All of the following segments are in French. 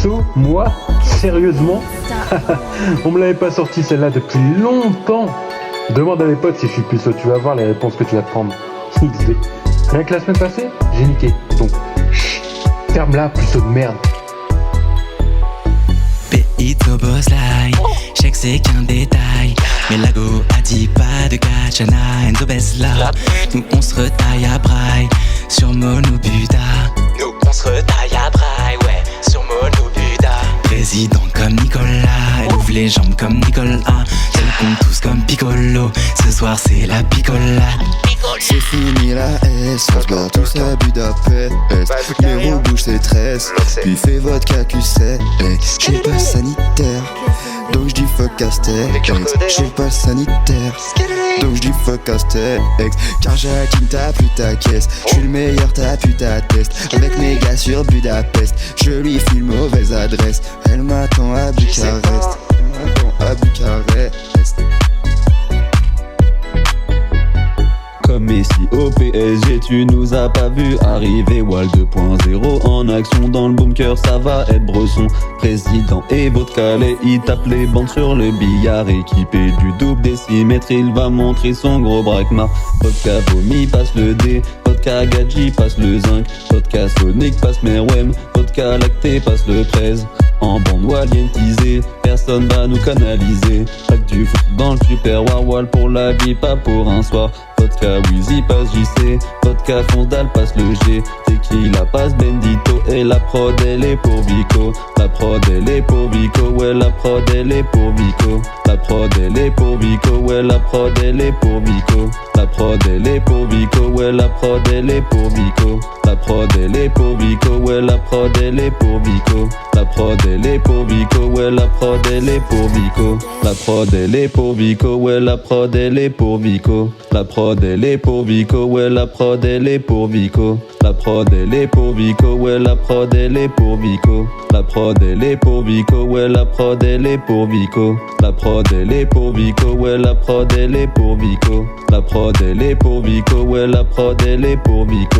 So, moi, sérieusement, on me l'avait pas sorti celle-là depuis longtemps. Demande à mes potes si je suis puceau, tu vas voir les réponses que tu vas te prendre. XD. Rien que la semaine passée, j'ai niqué. Donc, chut, ferme-la, puceau de merde. Peito boss line, je sais que c'est qu'un détail. Mais la go a dit pas de Kachana, Enzo Besla. Nous on se retaille à braille sur Mono Buda. Nous on se retaille à braille, ouais, sur Mono Buda. Président comme Nicolas, elle ouvre les jambes comme Nicolas. Elle compte tous comme Piccolo, ce soir c'est la picolade. C'est fini la S, on se barre tous à Budapest. Les roues bougent ses tresses, puis fait vodka QC. J'ai le pass sanitaire, donc j'dis fuck Astérix. J'ai le pass sanitaire, donc j'dis fuck Astérix. Car j'acquine ta plus ta caisse, j'suis le meilleur, ta pu ta test. Avec mes gars sur Budapest, je lui file mauvaise adresse. Elle m'attend à Bucarest, elle m'attend à Bucarest. Comme Messi au PSG, tu nous as pas vu arriver. Wall 2.0 en action dans le bunker, ça va être Bresson. Président et votre calais, il tape les bandes sur le billard. Équipé du double décimètre, il va montrer son gros braquemar. Vodka vomi passe le dé, vodka gadji passe le zinc, vodka sonic passe Merwem, vodka lacté passe le 13. En bande wallientisée, personne va nous canaliser. Pack du foot dans le super warwall pour la vie, pas pour un soir. Vodka Wheezy passe JC, vodka Fondal passe le G. Tequila passe Bendito et la prod elle est pour Vico. La prod elle est pour Vico, ouais la prod elle est pour Vico. La prod elle est pour Vico, ouais la prod elle est pour Vico. La prod elle est pour Vico, ouais la prod elle est pour Vico. La prod elle est pour Vico, ouais la prod elle est pour Vico. La prod elle est pour Vico, ouais la prod elle est pour Vico. La prod elle est pour Vico, ouais la prod elle est pour Vico. La prod elle est pour Vico, ouais la prod elle est pour Vico. La prod elle est pour Vico, ouais la prod elle est pour Vico. La prod elle est pour Vico, ouais la prod elle est pour Vico. La prod elle est pour Vico, ouais la prod elle est pour Vico. La prod elle est pour Vico, ouais la prod elle est pour Vico.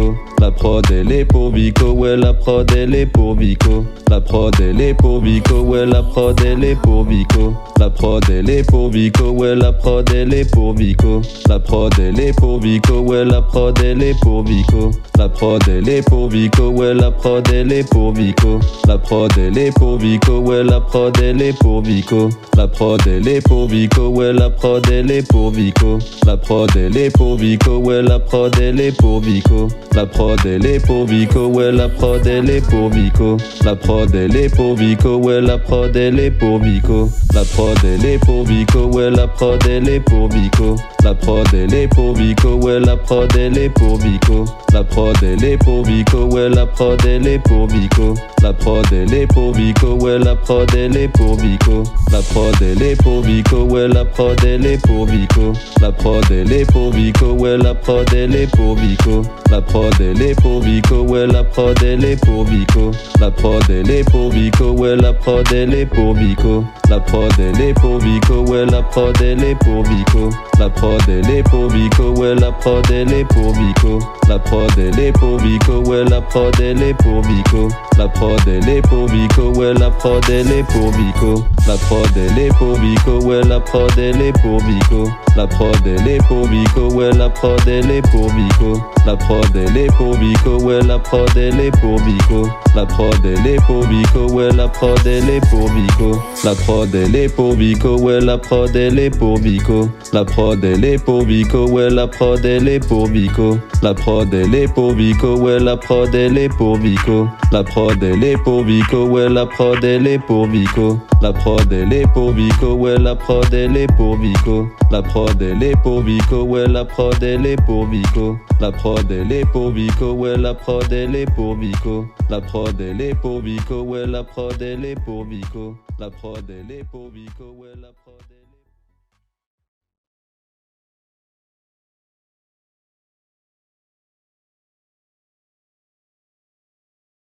La prod elle est pour Vico, ouais la prod elle est pour Vico. La prod elle est pour Vico, ouais la prod elle est pour Vico. La prod elle est pour Vico, ouais la prod elle est pour Vico. La prod elle est pour Vico, ouais la prod elle est pour Vico. La prod elle est pour Vico, ouais la prod elle est pour Vico. La prod elle est pour Vico, ouais la prod elle est pour Vico. La prod elle est pour Vico, ouais la prod elle est pour Vico. La prod elle est pour Vico, ouais la prod elle est pour Vico. La prod elle est pour Vico, ouais la prod elle est pour Vico. La prod elle est pour Vico, ouais la prod elle est pour Vico. La prod elle est pour Vico, ouais la prod elle est pour Vico. La prod elle est pour Vico, ouais la prod elle est pour Vico. La prod elle est pour Vico, ouais la prod elle est pour Vico. La prod elle est pour Vico, ouais la prod elle est pour Vico. La prod elle est pour Vico, ouais la prod elle est pour Vico. La prod elle est pour Vico, ouais la prod elle est pour Vico. La prod elle est pour Vico, ouais la prod elle est pour Vico. La prod elle est pour Vico, ouais la prod elle est pour Vico. La prod elle est pour Vico, ouais la prod elle est pour Vico. La prod elle est pour Vico, ouais la prod elle est pour Vico. La prod elle est pour Vico, ouais la prod elle est pour Vico. La prod elle est pour Vico, ouais la prod elle est pour Vico. La prod elle est pour Vico, ouais la prod elle est pour Vico. La prod elle est pour Vico, ouais la prod elle est pour Vico. La prod elle est pour Vico, ouais la prod elle est pour Vico. La prod elle est pour Vico, ouais la prod elle est pour Vico. La prod elle est pour Vico, ouais la prod elle est pour Vico. La prod elle est pour Vico, ouais la prod elle est pour Vico. La prod elle est pour Vico, ouais la prod elle est pour Vico. La prod elle est pour Vico, ouais la prod elle est pour Vico. La prod elle est pour Vico, ouais la prod elle est pour Vico. La prod elle est pour Vico, ouais la prod elle est pour Vico. La prod elle est pour Vico, ouais la prod elle est pour Vico. La prod elle est pour Vico, ouais la prod elle est pour Vico. La prod elle est pour Vico, ouais la prod